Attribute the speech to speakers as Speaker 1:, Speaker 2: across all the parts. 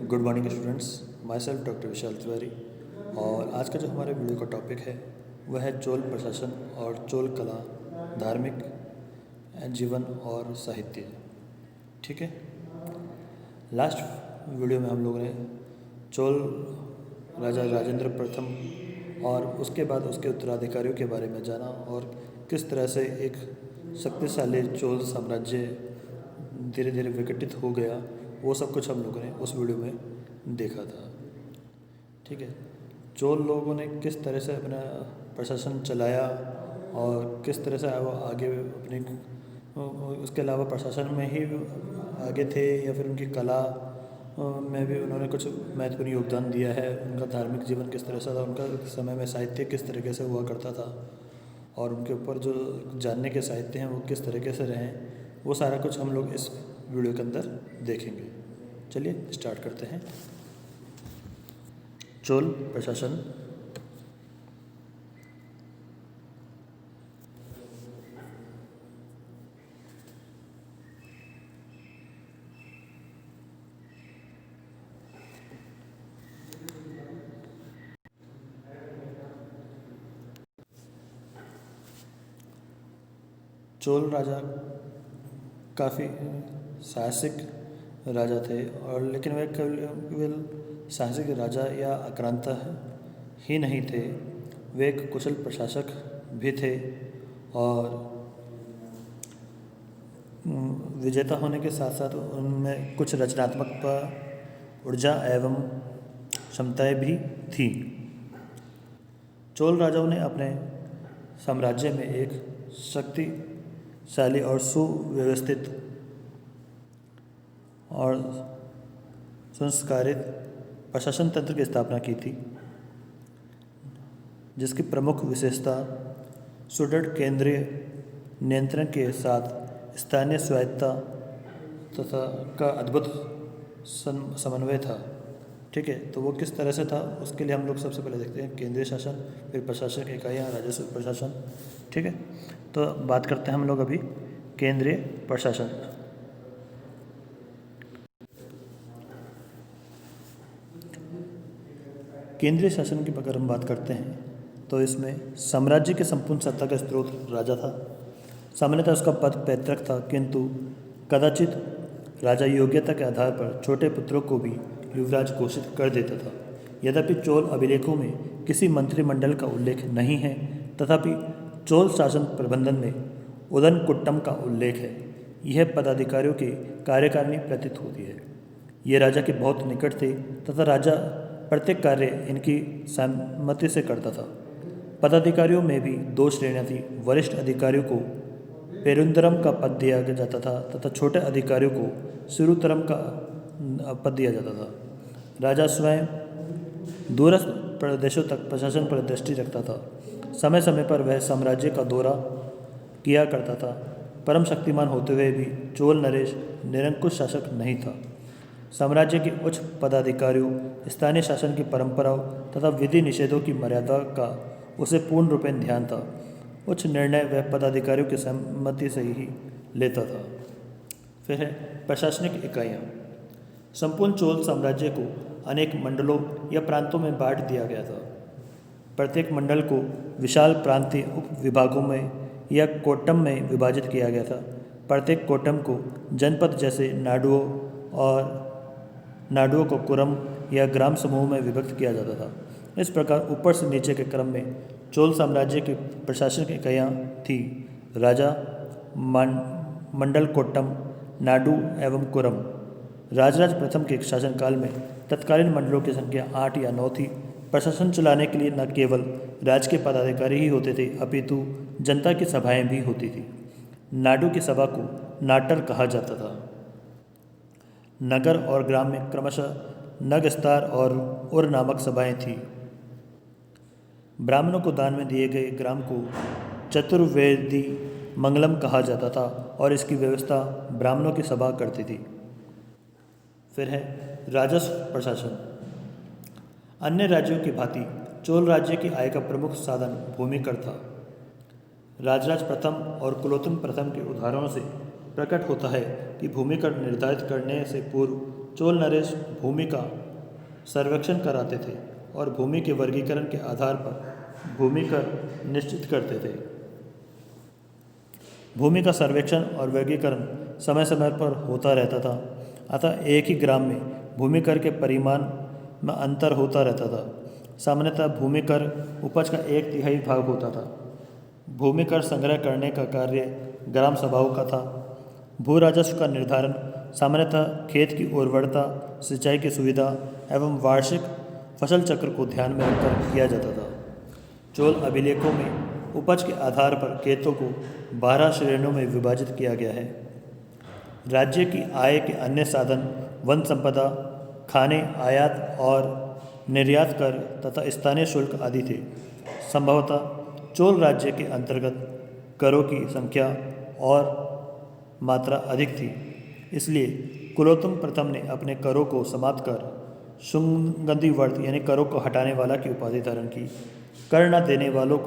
Speaker 1: Good morning students, myself doctor Vishal Tiwari. और आज का जो हमारे वीडियो का टॉपिक है वह है चोल प्रशासन और चोल कला, धार्मिक जीवन और साहित्य। ठीक है, लास्ट वीडियो में हम लोगों ने चोल राजा राजेंद्र प्रथम और उसके बाद उसके उत्तराधिकारियों के बारे में जाना और किस तरह से एक शक्तिशाली चोल साम्राज्य धीरे धीरे विकटित हो गया, वो सब कुछ हम लोगों ने उस वीडियो में देखा था। ठीक है, चोल लोगों ने किस तरह से अपना प्रशासन चलाया और किस तरह से वो आगे अपनी, उसके अलावा प्रशासन में ही आगे थे या फिर उनकी कला में भी उन्होंने कुछ महत्वपूर्ण योगदान दिया है। उनका धार्मिक जीवन किस तरह से था, उनका समय में साहित्य किस तरीके से हुआ करता था और उनके ऊपर जो जानने के साहित्य हैं वो किस तरीके से रहे, वो सारा कुछ हम लोग इस वीडियो के अंदर देखेंगे। चलिए स्टार्ट करते हैं। चोल प्रशासन। चोल राजा काफ़ी साहसिक राजा थे और लेकिन वे केवल साहसिक राजा या आक्रांता ही नहीं थे, वे एक कुशल प्रशासक भी थे और विजेता होने के साथ साथ उनमें कुछ रचनात्मकता, ऊर्जा एवं क्षमताएं भी थीं। चोल राजाओं ने अपने साम्राज्य में एक शक्तिशाली और सुव्यवस्थित और संस्कारित प्रशासन तंत्र की स्थापना की थी, जिसकी प्रमुख विशेषता सुदृढ़ केंद्रीय नियंत्रण के साथ स्थानीय स्वायत्तता तथा का अद्भुत समन्वय था। ठीक है, तो वो किस तरह से था उसके लिए हम लोग सबसे पहले देखते हैं केंद्रीय शासन, फिर प्रशासनिक इकाइयाँ, राजस्व प्रशासन। ठीक है, तो बात करते हैं हम लोग अभी केंद्रीय प्रशासन। केंद्रीय शासन की अगर हम बात करते हैं तो इसमें साम्राज्य के संपूर्ण सत्ता का स्रोत राजा था। सामान्यतः उसका पद पैतृक था, किंतु कदाचित राजा योग्यता के आधार पर छोटे पुत्रों को भी युवराज घोषित कर देता था। यद्यपि चोल अभिलेखों में किसी मंत्रिमंडल का उल्लेख नहीं है, तथापि चोल शासन प्रबंधन में उदनकुट्टम का उल्लेख है। यह पदाधिकारियों की कार्यकारिणी प्रतीत होती है। ये राजा के बहुत निकट थे तथा राजा प्रत्येक कार्य इनकी सहमति से करता था। पदाधिकारियों में भी दो श्रेणियाँ थीं। वरिष्ठ अधिकारियों को पेरुंदरम का पद दिया जाता था तथा छोटे अधिकारियों को सिरुतरम का पद दिया जाता था। राजा स्वयं दूरस्थ प्रदेशों तक प्रशासन पर दृष्टि रखता था। समय समय पर वह साम्राज्य का दौरा किया करता था। परम शक्तिमान होते हुए भी चोल नरेश निरंकुश शासक नहीं था। साम्राज्य के उच्च पदाधिकारियों, स्थानीय शासन की परंपराओं तथा विधि निषेधों की मर्यादा का उसे पूर्ण रूपेण ध्यान था। उच्च निर्णय वह पदाधिकारियों की सहमति से ही लेता था। फिर है प्रशासनिक इकाइयाँ। संपूर्ण चोल साम्राज्य को अनेक मंडलों या प्रांतों में बांट दिया गया था। प्रत्येक मंडल को विशाल प्रांतीय उप विभागों में या कोट्टम में विभाजित किया गया था। प्रत्येक कोट्टम को जनपद जैसे नाडुओं को कुरम या ग्राम समूह में विभक्त किया जाता था। इस प्रकार ऊपर से नीचे के क्रम में चोल साम्राज्य की प्रशासनिक इकाइयाँ थी: राजा, मंडल कोट्टम, नाडु एवं कुरम। राजराज प्रथम के शासनकाल में तत्कालीन मंडलों की संख्या 8 या 9 थी। प्रशासन चलाने के लिए न केवल राज्य के पदाधिकारी ही होते थे, अपितु जनता की सभाएं भी होती थी। नाडु की सभा को नाटर कहा जाता था। नगर और ग्राम में क्रमशः नगस्तार और उर नामक सभाएं थीं। ब्राह्मणों को दान में दिए गए ग्राम को चतुर्वेदी मंगलम कहा जाता था और इसकी व्यवस्था ब्राह्मणों की सभा करती थी। फिर है राजस्व प्रशासन। अन्य राज्यों की भांति चोल राज्य की आय का प्रमुख साधन भूमिकर था। राजराज प्रथम और कुलोत्तुंग प्रथम के उदाहरणों से प्रकट होता है कि भूमि कर निर्धारित करने से पूर्व चोल नरेश भूमि का सर्वेक्षण कराते थे और भूमि के वर्गीकरण के आधार पर भूमि कर निश्चित करते थे। भूमि का सर्वेक्षण और वर्गीकरण समय समय पर होता रहता था, अतः एक ही ग्राम में भूमि कर के परिमाण में अंतर होता रहता था। सामान्यतः भूमि कर उपज का 1/3 भाग होता था। भूमि कर संग्रह करने का कार्य ग्राम सभाओं का था। भू राजस्व का निर्धारण सामान्यतः खेत की उर्वरता, सिंचाई की सुविधा एवं वार्षिक फसल चक्र को ध्यान में रखकर किया जाता था। चोल अभिलेखों में उपज के आधार पर खेतों को 12 श्रेणियों में विभाजित किया गया है। राज्य की आय के अन्य साधन वन संपदा, खाने, आयात और निर्यात कर तथा स्थानीय शुल्क आदि थे। संभवतः चोल राज्य के अंतर्गत करों की संख्या और मात्रा अधिक थी, इसलिए कुलोत्तम प्रथम ने अपने करों को समाप्त कर शुंगंदी वर्त यानी करों को हटाने वाला की उपाधि धारण की। कर न देने वालों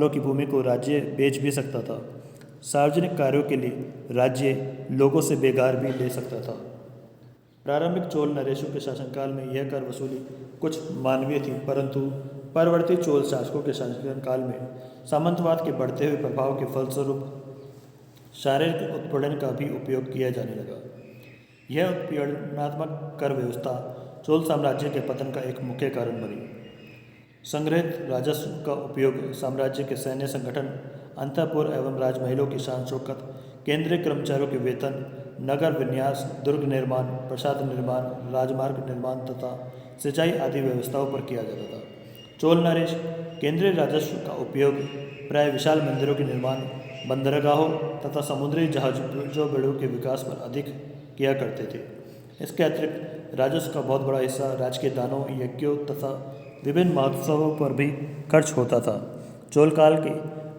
Speaker 1: की भूमि को राज्य बेच भी सकता था। सार्वजनिक कार्यों के लिए राज्य लोगों से बेगार भी ले सकता था। प्रारंभिक चोल नरेशों के शासनकाल में यह कर वसूली कुछ मानवीय थी, परंतु परवर्ती चोल शासकों के शासनकाल में सामंतवाद के बढ़ते हुए प्रभाव के फलस्वरूप शारीरिक उत्पीड़न का भी उपयोग किया जाने लगा। यह उत्पीड़नात्मक कर व्यवस्था चोल साम्राज्य के पतन का एक मुख्य कारण बनी। संग्रहित राजस्व का उपयोग साम्राज्य के सैन्य संगठन, अंतःपुर एवं राजमहलों की शान शौकत, केंद्रीय कर्मचारियों के वेतन, नगर विन्यास, दुर्ग निर्माण, प्रसाद निर्माण, राजमार्ग निर्माण तथा सिंचाई आदि व्यवस्थाओं पर किया जाता था। चोल नरेश केंद्रीय राजस्व का उपयोग प्राय विशाल मंदिरों के निर्माण, बंदरगाहों तथा समुद्री जहाजों बेड़ों के विकास पर अधिक किया करते थे। इसके अतिरिक्त राजस्व का बहुत बड़ा हिस्सा राजकीय दानों, यज्ञों तथा विभिन्न महोत्सवों पर भी खर्च होता था। चोल काल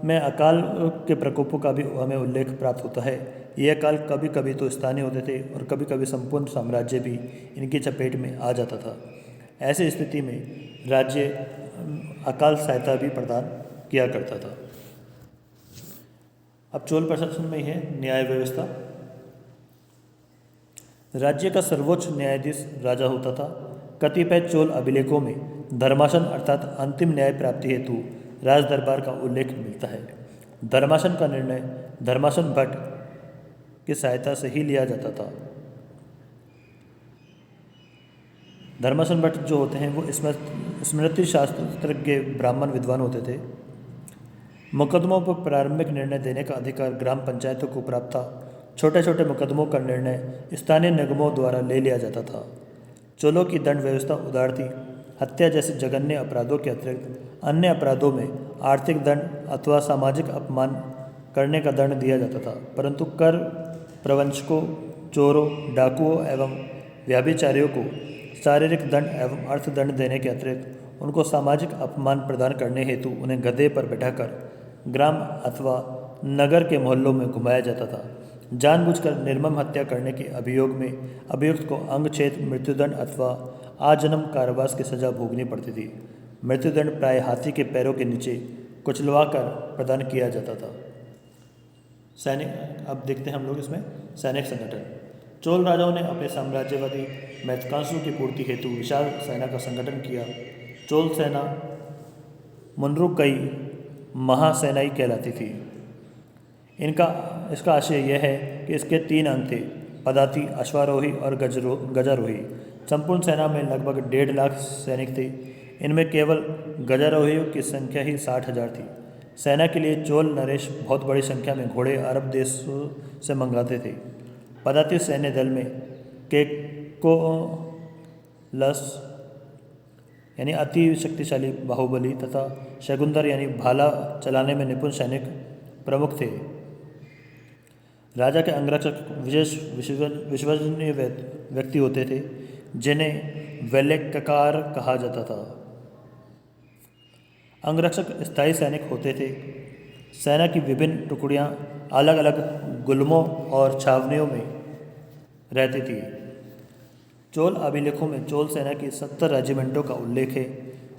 Speaker 1: में अकाल के प्रकोपों का भी हमें उल्लेख प्राप्त होता है। यह काल कभी कभी तो स्थानीय होते थे और कभी कभी संपूर्ण साम्राज्य भी इनकी चपेट में आ जाता था। ऐसी स्थिति में राज्य अकाल सहायता भी प्रदान किया करता था। अब चोल प्रशासन में है न्याय व्यवस्था। राज्य का सर्वोच्च न्यायाधीश राजा होता था। कतिपय चोल अभिलेखों में धर्मासन अर्थात अंतिम न्याय प्राप्ति हेतु राज दरबार का उल्लेख मिलता है। धर्मासन का निर्णय धर्मासन भट्ट की सहायता से ही लिया जाता था। धर्मासन भट्ट जो होते हैं वो स्मृति शास्त्र के ब्राह्मण विद्वान होते थे। मुकदमों पर प्रारंभिक निर्णय देने का अधिकार ग्राम पंचायतों को प्राप्त था। छोटे छोटे मुकदमों का निर्णय स्थानीय निगमों द्वारा ले लिया जाता था। चोलों की दंड व्यवस्था उदार थी। हत्या जैसे जघन्य अपराधों के अतिरिक्त अन्य अपराधों में आर्थिक दंड अथवा सामाजिक अपमान करने का दंड दिया जाता था, परंतु कर प्रवंचकों, चोरों, डाकुओं एवं व्यभिचारियों को शारीरिक दंड एवं अर्थदंड देने के अतिरिक्त उनको सामाजिक अपमान प्रदान करने हेतु उन्हें गधे पर बैठाकर ग्राम अथवा नगर के मोहल्लों में घुमाया जाता था। जानबूझकर निर्मम हत्या करने के अभियोग में अभियुक्त को अंगच्छेद, मृत्युदंड अथवा आजन्म कारावास की सजा भोगनी पड़ती थी। मृत्युदंड प्राय हाथी के पैरों के नीचे कुचलवाकर प्रदान किया जाता था। सैनिक, अब देखते हैं हम लोग इसमें सैनिक संगठन। चोल राजाओं ने अपने साम्राज्यवादी महत्वाकांक्षाओं की पूर्ति हेतु विशाल सेना का संगठन किया। चोल सेना मुनरुकई महासेनाई कहलाती थी। इसका आशय यह है कि इसके 3 अंग थे: पदाती, अश्वारोही और गजारोही। संपूर्ण सेना में लगभग 1.5 लाख सैनिक थे। इनमें केवल गजारोहियों की संख्या ही 60,000 थी। सेना के लिए चोल नरेश बहुत बड़ी संख्या में घोड़े अरब देशों से मंगाते थे। पदाती सैन्य दल में केकोलस यानी अति शक्तिशाली बाहुबली तथा शगुंदर यानी भाला चलाने में निपुण सैनिक प्रमुख थे। राजा के अंगरक्षक विशेष विश्वसनीय व्यक्ति होते थे जिन्हें वेलेक्कार कहा जाता था। अंगरक्षक स्थायी सैनिक होते थे। सेना की विभिन्न टुकड़ियां अलग अलग गुल्मों और छावनियों में रहती थी। चोल अभिलेखों में चोल सेना की 70 रेजिमेंटों का उल्लेख है।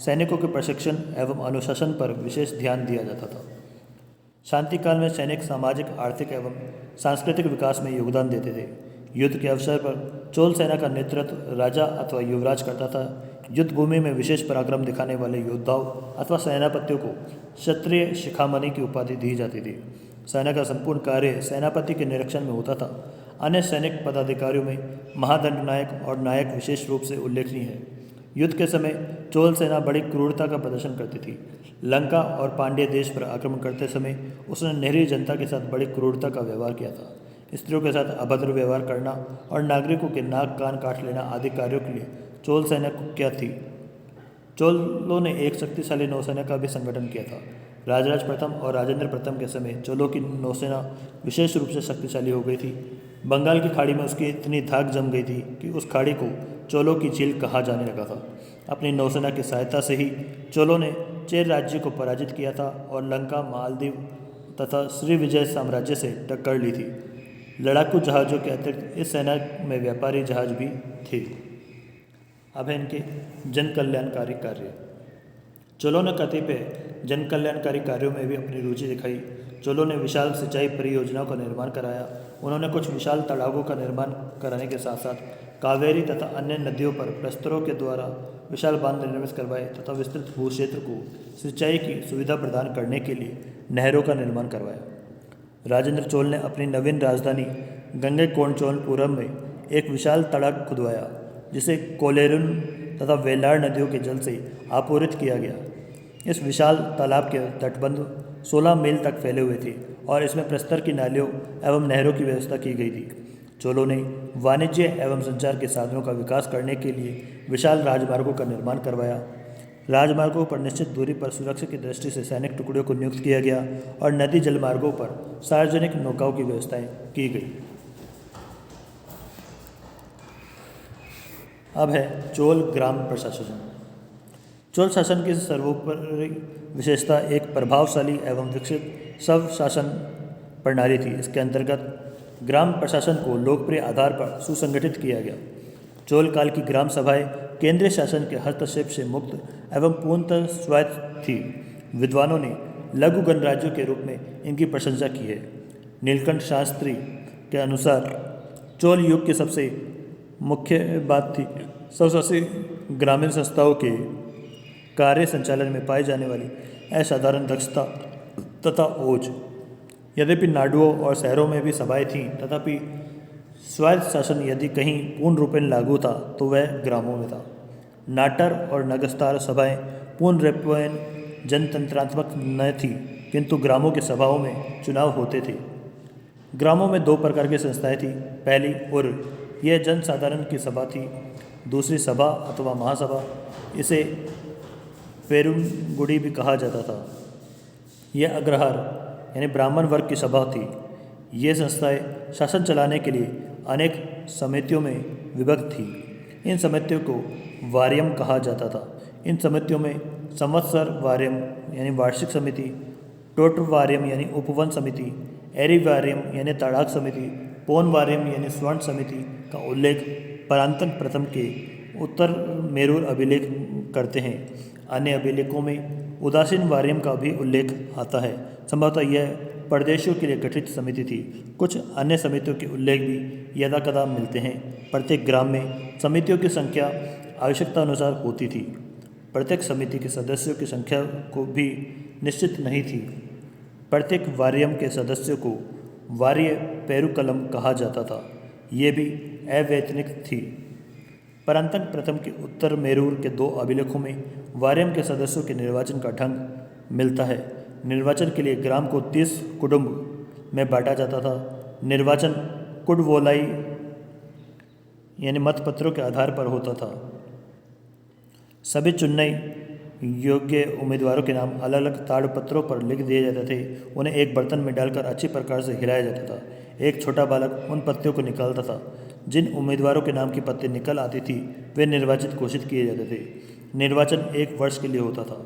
Speaker 1: सैनिकों के प्रशिक्षण एवं अनुशासन पर विशेष ध्यान दिया जाता था। शांति काल में सैनिक सामाजिक, आर्थिक एवं सांस्कृतिक विकास में योगदान देते थे। युद्ध के अवसर पर चोल सेना का नेतृत्व राजा अथवा युवराज करता था। युद्ध भूमि में विशेष पराक्रम दिखाने वाले योद्धाओं अथवा सेनापतियों को क्षत्रिय शिखामणि की उपाधि दी जाती थी। सेना का संपूर्ण कार्य सेनापति के निरीक्षण में होता था। अन्य सैनिक पदाधिकारियों में महादंड नायक और नायक विशेष रूप से उल्लेखनीय है। युद्ध के समय चोल सेना बड़ी क्रूरता का प्रदर्शन करती थी। लंका और पांड्य देश पर आक्रमण करते समय उसने निरीह जनता के साथ बड़ी क्रूरता का व्यवहार किया था। स्त्रियों के साथ अभद्र व्यवहार करना और नागरिकों के नाक कान काट लेना आदि कार्यों के लिए चोल सेना क्या थी। चोलों ने एक शक्तिशाली नौसेना का भी संगठन किया था। राजराज प्रथम और राजेंद्र प्रथम के समय चोलों की नौसेना विशेष रूप से शक्तिशाली हो गई थी। बंगाल की खाड़ी में उसकी इतनी धाक जम गई थी कि उस खाड़ी को चोलों की झील कहा जाने लगा था। अपनी नौसेना की सहायता से ही चोलों ने चेर राज्य को पराजित किया था और लंका, मालदीव तथा श्रीविजय साम्राज्य से टक्कर ली थी। लड़ाकू जहाज़ों के अतिरिक्त इस सेना में व्यापारी जहाज भी थे। अब है इनके जन कल्याणकारी कार्य। चोलों ने कतिपय जन कल्याणकारी कार्यों में भी अपनी रुचि दिखाई। चोलों ने विशाल सिंचाई परियोजनाओं का निर्माण कराया। उन्होंने कुछ विशाल तालाबों का निर्माण कराने के साथ साथ कावेरी तथा अन्य नदियों पर प्रस्तरों के द्वारा विशाल बांध निर्मित करवाए तथा विस्तृत भू क्षेत्र को सिंचाई की सुविधा प्रदान करने के लिए नहरों का निर्माण करवाया। राजेंद्र चोल ने अपनी नवीन राजधानी गंगैकोंडचोलपुरम में एक विशाल तड़ाग खुदवाया जिसे कोलेरुन तथा वेलार नदियों के जल से आपूरित किया गया। इस विशाल तालाब के तटबंध 16 मील तक फैले हुए थे और इसमें प्रस्तर की नालियों एवं नहरों की व्यवस्था की गई थी। चोलों ने वाणिज्य एवं संचार के साधनों का विकास करने के लिए विशाल राजमार्गों का निर्माण करवाया। राजमार्गों पर निश्चित दूरी पर सुरक्षा की दृष्टि से सैनिक टुकड़ियों को नियुक्त किया गया और नदी जलमार्गों पर सार्वजनिक नौकाओं की व्यवस्थाएं की गई। अब है चोल ग्राम प्रशासन। चोल शासन की सर्वोपरि विशेषता एक प्रभावशाली एवं विकसित स्व शासन प्रणाली थी। इसके अंतर्गत ग्राम प्रशासन को लोकप्रिय आधार पर सुसंगठित किया गया। चोल काल की ग्राम सभाएं केंद्रीय शासन के हस्तक्षेप से मुक्त एवं पूर्णतः स्वायत्त थी। विद्वानों ने लघु गणराज्यों के रूप में इनकी प्रशंसा की है। नीलकंठ शास्त्री के अनुसार चोल युग की सबसे मुख्य बात थी स्वशासी ग्रामीण संस्थाओं के कार्य संचालन में पाई जाने वाली असाधारण दक्षता तथा ओज। यद्यपि नाडुओं और शहरों में भी सभाएं थीं, तथापि स्वायत्त शासन यदि कहीं पूर्ण रूपेण लागू था तो वह ग्रामों में था। नाटर और नगस्तार सभाएं पूर्ण रूपेण जनतंत्रात्मक न थी, किंतु ग्रामों के सभाओं में चुनाव होते थे। ग्रामों में दो प्रकार की संस्थाएं थीं। पहली उर, यह जन साधारण की सभा थी। दूसरी सभा अथवा महासभा, इसे पेरुमगुड़ी भी कहा जाता था। यह अग्रहार यानी ब्राह्मण वर्ग की सभा थी। ये संस्थाएं शासन चलाने के लिए अनेक समितियों में विभक्त थी। इन समितियों को वार्यम कहा जाता था। इन समितियों में संवत्सर वार्यम यानी वार्षिक समिति, टोटर वार्यम यानी उपवन समिति, एरी वार्यम यानी तड़ाक समिति, पोन वार्यम यानी स्वर्ण समिति का उल्लेख परांतक प्रथम के उत्तर मेरूर अभिलेख करते हैं। अन्य अभिलेखों में उदासीन वार्यम का भी उल्लेख आता है। संभवतः यह प्रदेशों के लिए गठित समिति थी। कुछ अन्य समितियों के उल्लेख भी यदा कदा मिलते हैं। प्रत्येक ग्राम में समितियों की संख्या आवश्यकता अनुसार होती थी। प्रत्येक समिति के सदस्यों की संख्या को भी निश्चित नहीं थी। प्रत्येक वार्यम के सदस्यों को वार्य पेरुकलम कहा जाता था। ये भी अवैतनिक थी। परांतक प्रथम के उत्तर मेरूर के दो अभिलेखों में वार्यम के सदस्यों के निर्वाचन का ढंग मिलता है। निर्वाचन के लिए ग्राम को 30 कुटुंब में बांटा जाता था। निर्वाचन कुडवोलाई यानी मतपत्रों के आधार पर होता था। सभी चुनने योग्य उम्मीदवारों के नाम अलग अलग ताड़पत्रों पर लिख दिए जाते थे। उन्हें एक बर्तन में डालकर अच्छी प्रकार से हिलाया जाता था। एक छोटा बालक उन पत्तियों को निकालता था। जिन उम्मीदवारों के नाम की पत्ती निकल आती थी वे निर्वाचित घोषित किए जाते थे। निर्वाचन 1 वर्ष के लिए होता था।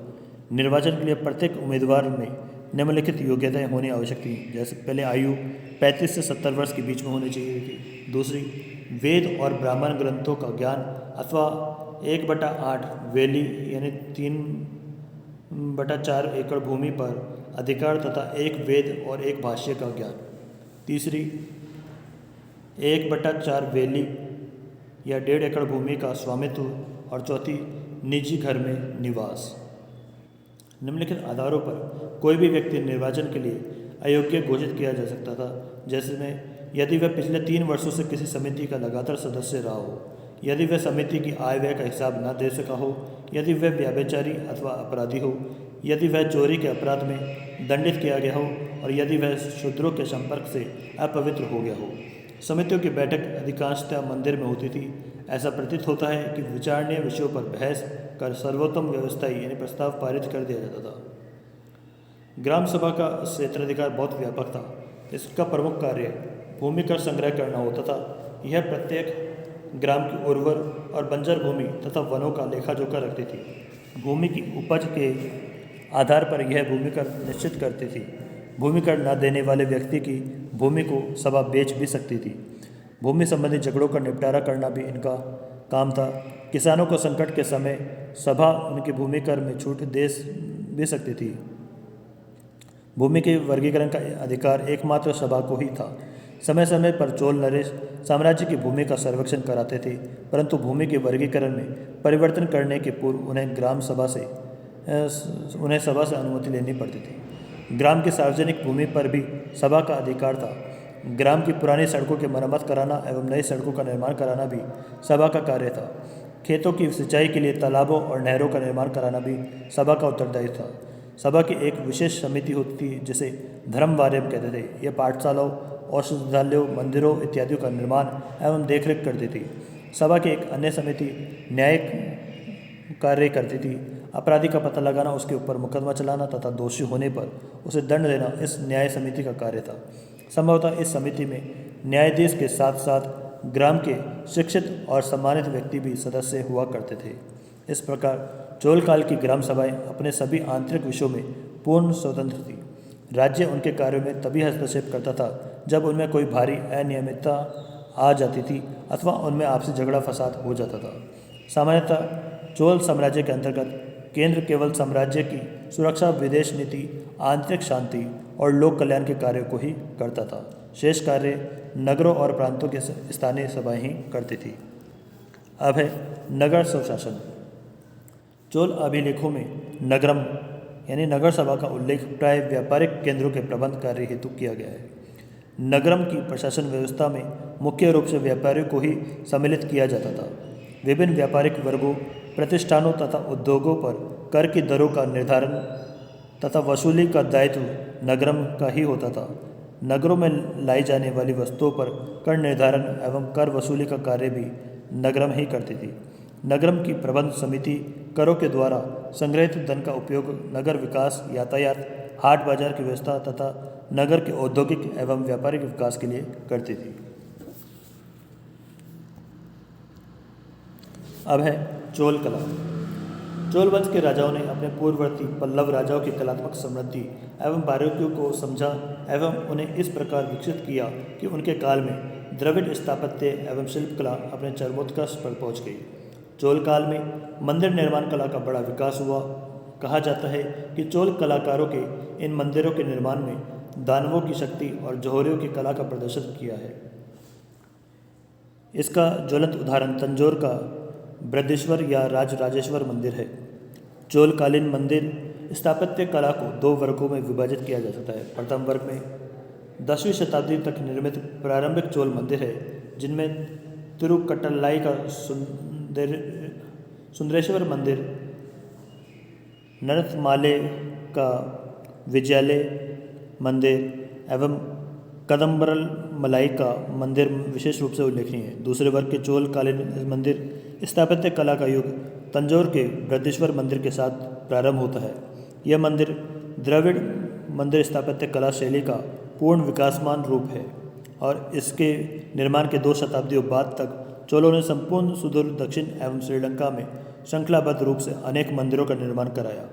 Speaker 1: निर्वाचन के लिए प्रत्येक उम्मीदवार में निम्नलिखित योग्यताएं होनी आवश्यक थी। जैसे पहले आयु 35 से 70 वर्ष के बीच में होनी चाहिए थी। दूसरी, वेद और ब्राह्मण ग्रंथों का ज्ञान अथवा 1/8 वेली यानी 3/4 एकड़ भूमि पर अधिकार तथा एक वेद और एक भाष्य का ज्ञान। तीसरी, 1/4 वेली या 1.5 एकड़ भूमि का स्वामित्व और चौथी निजी घर में निवास। निम्नलिखित आधारों पर कोई भी व्यक्ति निर्वाचन के लिए अयोग्य घोषित किया जा सकता था, जैसे में यदि वह पिछले 3 वर्षों से किसी समिति का लगातार सदस्य रहा हो, यदि वह समिति की आय व्यय का हिसाब न दे सका हो, यदि वह व्यभिचारी अथवा अपराधी हो, यदि वह चोरी के अपराध में दंडित किया गया हो और यदि वह शूद्रों के संपर्क से अपवित्र हो गया हो। समितियों की बैठक अधिकांशतः मंदिर में होती थी। ऐसा प्रतीत होता है कि विचारणीय विषयों पर बहस कर सर्वोत्तम व्यवस्था यानी प्रस्ताव पारित कर दिया जाता था। ग्राम सभा का क्षेत्राधिकार बहुत व्यापक था। इसका प्रमुख कार्य भूमि का संग्रह करना होता था। यह प्रत्येक ग्राम की उर्वर और बंजर भूमि तथा वनों का लेखा जोखा रखती थी। भूमि की उपज के आधार पर यह भूमि कर निश्चित करती थी। भूमि कर न देने वाले व्यक्ति की भूमि को सभा बेच भी सकती थी। भूमि संबंधी झगड़ों का निपटारा करना भी इनका काम था। किसानों को संकट के समय सभा उनकी भूमि कर में छूट दे भी सकती थी। भूमि के वर्गीकरण का अधिकार एकमात्र सभा को ही था। समय समय पर चोल नरेश साम्राज्य की भूमि का सर्वेक्षण कराते थे, परंतु भूमि के वर्गीकरण में परिवर्तन करने के पूर्व उन्हें सभा से अनुमति लेनी पड़ती थी। ग्राम की सार्वजनिक भूमि पर भी सभा का अधिकार था। ग्राम की पुरानी सड़कों की मरम्मत कराना एवं नई सड़कों का निर्माण कराना भी सभा का कार्य था। खेतों की सिंचाई के लिए तालाबों और नहरों का निर्माण कराना भी सभा का उत्तरदायित्व था। सभा की एक विशेष समिति होती थी जिसे धर्मवार्यम कहते थे। यह पाठशालाओं, औषधालयों, मंदिरों इत्यादियों का निर्माण एवं देखरेख करती थी। सभा की एक अन्य समिति न्यायिक कार्य करती थी। अपराधी का पता लगाना, उसके ऊपर मुकदमा चलाना तथा दोषी होने पर उसे दंड देना इस न्याय समिति का कार्य था। संभवतः इस समिति में न्यायाधीश के साथ साथ ग्राम के शिक्षित और सम्मानित व्यक्ति भी सदस्य हुआ करते थे। इस प्रकार चोल काल की ग्राम सभाएं अपने सभी आंतरिक विषयों में पूर्ण स्वतंत्र थी। राज्य उनके कार्यों में तभी हस्तक्षेप करता था जब उनमें कोई भारी अनियमितता आ जाती थी अथवा उनमें आपसी झगड़ा फसाद हो जाता था। सामान्यतः चोल साम्राज्य के अंतर्गत केंद्र केवल साम्राज्य की सुरक्षा, विदेश नीति, आंतरिक शांति और लोक कल्याण के कार्यों को ही करता था। शेष कार्य नगरों और प्रांतों के स्थानीय सभाएं ही करती थी। अब है नगर स्वशासन। चोल अभिलेखों में नगरम यानी नगर सभा का उल्लेख प्राय व्यापारिक केंद्रों के प्रबंध कार्य हेतु किया गया है। नगरम की प्रशासन व्यवस्था में मुख्य रूप से व्यापारियों को ही सम्मिलित किया जाता था। विभिन्न व्यापारिक वर्गों, प्रतिष्ठानों तथा उद्योगों पर कर की दरों का निर्धारण तथा वसूली का दायित्व नगरम का ही होता था। नगरों में लाई जाने वाली वस्तुओं पर कर निर्धारण एवं कर वसूली का कार्य भी नगरम ही करती थी। नगरम की प्रबंध समिति करों के द्वारा संग्रहित धन का उपयोग नगर विकास, यातायात, हाट बाजार की व्यवस्था तथा नगर के औद्योगिक एवं व्यापारिक विकास के लिए करती थी। अब है चोल कला। चोल वंश के राजाओं ने अपने पूर्ववर्ती पल्लव राजाओं की कलात्मक समृद्धि एवं बारीकियों को समझा एवं उन्हें इस प्रकार विकसित किया कि उनके काल में द्रविड़ स्थापत्य एवं शिल्पकला अपने चरमोत्कर्ष पर पहुंच गई। चोल काल में मंदिर निर्माण कला का बड़ा विकास हुआ। कहा जाता है कि चोल कलाकारों के इन मंदिरों के निर्माण में दानवों की शक्ति और जौहरियों की कला का प्रदर्शन किया है। इसका ज्वलंत उदाहरण तंजौर का बृहदीश्वर या राजराजेश्वर मंदिर है। चोलकालीन मंदिर स्थापत्य कला को 2 वर्गों में विभाजित किया जा सकता है। प्रथम वर्ग में 10वीं शताब्दी तक निर्मित प्रारंभिक चोल मंदिर है, जिनमें तिरुकट्टलाई का सुंदरेश्वर मंदिर, नरथमाले का विजयालय मंदिर एवं कदम्बरल मलाई का मंदिर विशेष रूप से उल्लेखनीय है। दूसरे वर्ग के चोल कालीन मंदिर स्थापत्य कला का युग तंजौर के बृहदीश्वर मंदिर के साथ प्रारंभ होता है। यह मंदिर द्रविड़ मंदिर स्थापत्य कला शैली का पूर्ण विकासमान रूप है और इसके निर्माण के 2 शताब्दियों बाद तक चोलों ने संपूर्ण सुदूर दक्षिण एवं श्रीलंका में श्रृंखलाबद्ध रूप से अनेक मंदिरों का निर्माण कराया।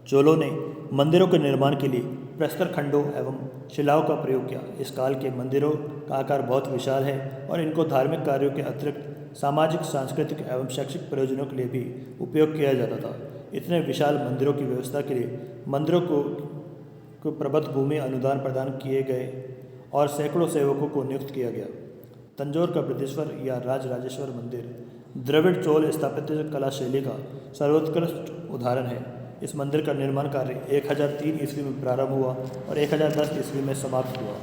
Speaker 1: चोलों ने मंदिरों के निर्माण के लिए प्रस्तर खंडों एवं शिलाओं का प्रयोग किया। इस काल के मंदिरों का आकार बहुत विशाल है और इनको धार्मिक कार्यों के अतिरिक्त सामाजिक, सांस्कृतिक एवं शैक्षिक प्रयोजनों के लिए भी उपयोग किया जाता था। इतने विशाल मंदिरों की व्यवस्था के लिए मंदिरों को प्रबद्ध भूमि अनुदान प्रदान किए गए और सैकड़ों सेवकों को नियुक्त किया गया। तंजौर का बृहदीश्वर या राजराजेश्वर मंदिर द्रविड़ चोल स्थापत्य कला शैली का सर्वोत्कृष्ट उदाहरण है। इस मंदिर का निर्माण कार्य 1003 ईस्वी में प्रारंभ हुआ और 1010 ईस्वी में समाप्त हुआ।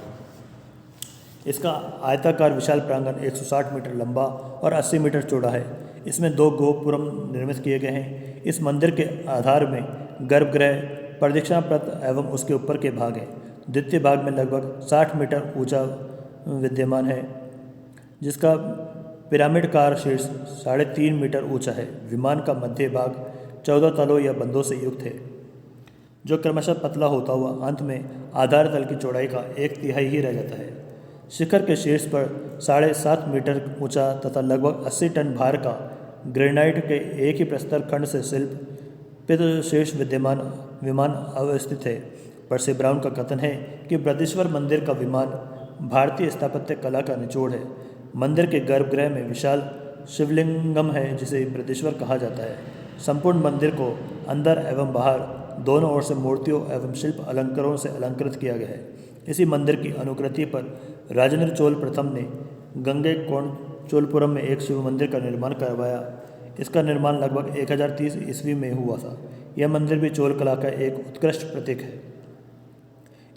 Speaker 1: इसका आयताकार विशाल प्रांगण 160 मीटर लंबा और 80 मीटर चौड़ा है। इसमें 2 गोपुरम निर्मित किए गए हैं। इस मंदिर के आधार में गर्भगृह, प्रदक्षिणा पथ एवं उसके ऊपर के भाग हैं। द्वितीय भाग में लगभग 60 मीटर ऊंचा विद्यमान है, जिसका पिरामिडकार शीर्ष 3.5 मीटर ऊंचा है। विमान का मध्य भाग 14 तलों या बंधों से युक्त है, जो क्रमशः पतला होता हुआ अंत में आधार तल की चौड़ाई का 1/3 ही रह जाता है। शिखर के शीर्ष पर 7.5 मीटर ऊंचा तथा लगभग 80 टन भार का ग्रेनाइट के एक ही प्रस्तर खंड से शिल्पित शीर्ष विमान अवस्थित है। परसी ब्राउन का कथन है कि बृहदीश्वर मंदिर का विमान भारतीय स्थापत्य कला का निचोड़ है। मंदिर के गर्भगृह में विशाल शिवलिंगम है, जिसे बृहदीश्वर कहा जाता है। संपूर्ण मंदिर को अंदर एवं बाहर दोनों ओर से मूर्तियों एवं शिल्प अलंकारों से अलंकृत किया गया है। इसी मंदिर की अनुकृति पर राजेंद्र चोल प्रथम ने गंगैकोंड चोलपुरम में एक शिव मंदिर का निर्माण करवाया। इसका निर्माण लगभग 1030 ईस्वी में हुआ था। यह मंदिर भी चोल कला का एक उत्कृष्ट प्रतीक है।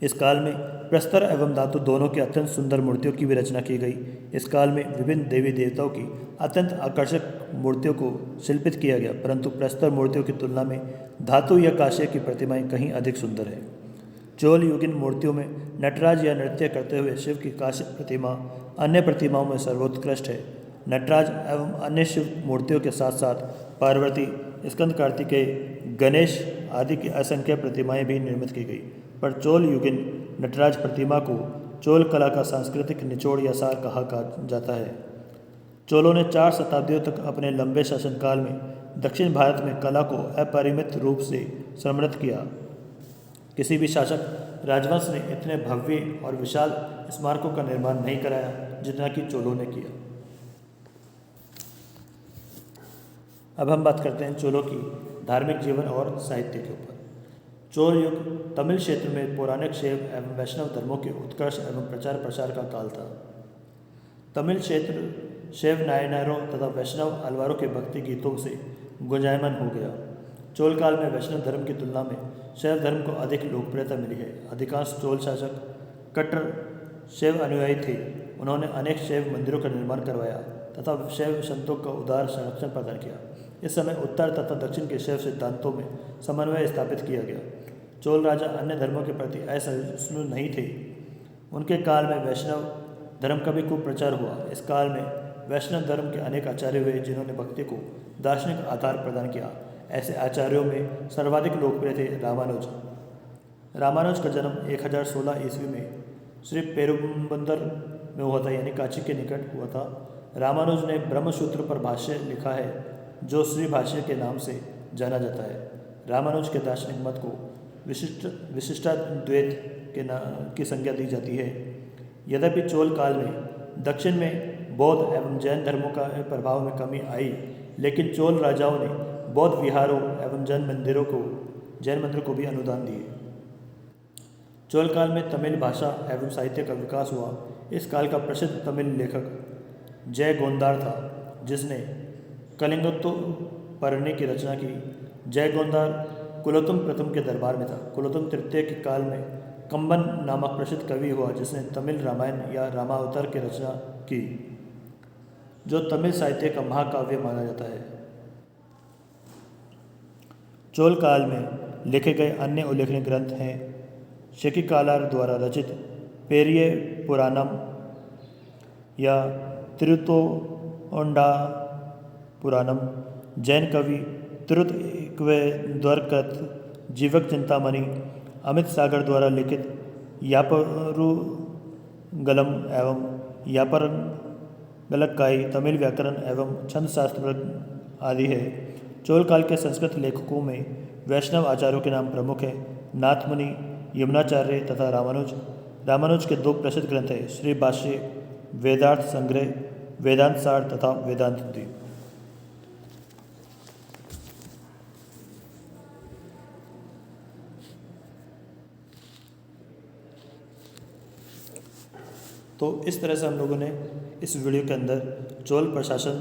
Speaker 1: इस काल में प्रस्तर एवं धातु दोनों की अत्यंत सुंदर मूर्तियों की भी रचना की गई। इस काल में विभिन्न देवी देवताओं की अत्यंत आकर्षक मूर्तियों को शिल्पित किया गया, परंतु प्रस्तर मूर्तियों की तुलना में धातु या कांस्य की प्रतिमाएं कहीं अधिक सुंदर है। चोल युगीन मूर्तियों में नटराज या नृत्य करते हुए शिव की कांस्य प्रतिमा अन्य प्रतिमाओं में सर्वोत्कृष्ट है। नटराज एवं अन्य शिव मूर्तियों के साथ साथ पार्वती, स्कंद कार्तिकेय, गणेश आदि की असंख्य प्रतिमाएं भी निर्मित की गई, पर चोल युगीन नटराज प्रतिमा को चोल कला का सांस्कृतिक निचोड़ या सार कहा जाता है। चोलों ने 4 शताब्दियों तक अपने लंबे शासनकाल में दक्षिण भारत में कला को अपरिमित रूप से समृद्ध किया। किसी भी शासक राजवंश ने इतने भव्य और विशाल स्मारकों का निर्माण नहीं कराया जितना कि चोलों ने किया। अब हम बात करते हैं चोलों की धार्मिक जीवन और साहित्य के ऊपर। चोल युग तमिल क्षेत्र में पौराणिक शैव एवं वैष्णव धर्मों के उत्कर्ष एवं प्रचार प्रसार का काल था। तमिल क्षेत्र शैव नायनारों तथा वैष्णव अलवारों के भक्ति गीतों से गुंजायमान हो गया। चोल काल में वैष्णव धर्म की तुलना में शैव धर्म को अधिक लोकप्रियता मिली है। अधिकांश चोल शासक कट्टर शैव अनुयायी थे। उन्होंने अनेक शैव मंदिरों का निर्माण करवाया तथा शैव संतों का उदार संरक्षण प्रदान किया। इस समय उत्तर तथा दक्षिण के शैव सिद्धांतों में समन्वय स्थापित किया गया। चोल राजा अन्य धर्मों के प्रति असहिष्णु नहीं थे। उनके काल में वैष्णव धर्म का भी खूब प्रचार हुआ। इस काल में वैष्णव धर्म के अनेक आचार्य हुए, जिन्होंने भक्ति को दार्शनिक आधार प्रदान किया। ऐसे आचार्यों में सर्वाधिक लोकप्रिय थे रामानुज। रामानुज का जन्म 1016 ईस्वी में श्री पेरुम्बंदर में हुआ था, यानी काशी के निकट हुआ था। रामानुज ने ब्रह्मसूत्र पर भाष्य लिखा है, जो श्री भाष्य के नाम से जाना जाता है। रामानुज के दार्शनिक मत को विशिष्टाद्वैत की संज्ञा दी जाती है। यद्यपि चोल काल में दक्षिण में बौद्ध एवं जैन धर्मों का प्रभाव में कमी आई, लेकिन चोल राजाओं ने बौद्ध विहारों एवं जैन मंदिरों को भी अनुदान दिए। चोल काल में तमिल भाषा एवं साहित्य का विकास हुआ। इस काल का प्रसिद्ध तमिल लेखक जय गोंदार था, जिसने कलिंगोत्तुपरणी की रचना की। जय गोंदार कुलोत्तुंग प्रथम के दरबार में था। कुलोत्तुंग तृतीय के काल में कंबन नामक प्रसिद्ध कवि हुआ, जिसने तमिल रामायण या रामावतार की रचना की, जो तमिल साहित्य का महाकाव्य माना जाता है। चोल काल में लिखे गए अन्य उल्लेखनीय ग्रंथ हैं शेकिकालार द्वारा रचित पेरिये पुराणम या तिरुतोंडा पुराणम, जैन कवि तिरुतइक्वेद्वरकृत जीवक चिंतामणि, अमित सागर द्वारा लिखित यापरुगलम एवं यापरगलक्काई तमिल व्याकरण एवं छंद शास्त्र आदि है। चोल काल के संस्कृत लेखकों में वैष्णव आचार्यों के नाम प्रमुख हैं, नाथमुनि, यमुनाचार्य तथा रामानुज। रामानुज के 2 प्रसिद्ध ग्रंथ हैं, श्री भाष्य, वेदार्थ संग्रह, वेदांत सार तथा वेदांत द्वीप। तो इस तरह से हम लोगों ने इस वीडियो के अंदर चोल प्रशासन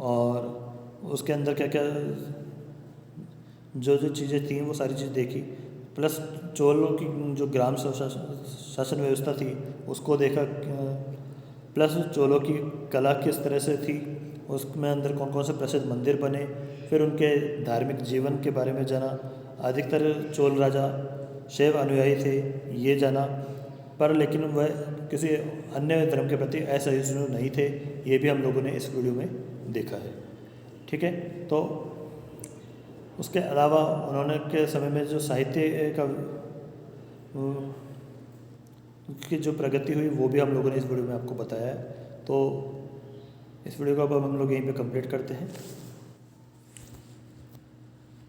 Speaker 1: और उसके अंदर क्या क्या जो जो चीज़ें थी वो सारी चीज़ देखी, प्लस चोलों की जो ग्राम शासन व्यवस्था थी उसको देखा, प्लस चोलों की कला किस तरह से थी, उसमें अंदर कौन कौन से प्रसिद्ध मंदिर बने, फिर उनके धार्मिक जीवन के बारे में जाना। अधिकतर चोल राजा शैव अनुयायी थे ये जाना, पर लेकिन वह किसी अन्य धर्म के प्रति असहिष्णु नहीं थे, ये भी हम लोगों ने इस वीडियो में देखा है। ठीक है, तो उसके अलावा उन्होंने के समय में जो साहित्य का की जो प्रगति हुई वो भी हम लोगों ने इस वीडियो में आपको बताया है। तो इस वीडियो को अब हम लोग यहीं पे कंप्लीट करते हैं।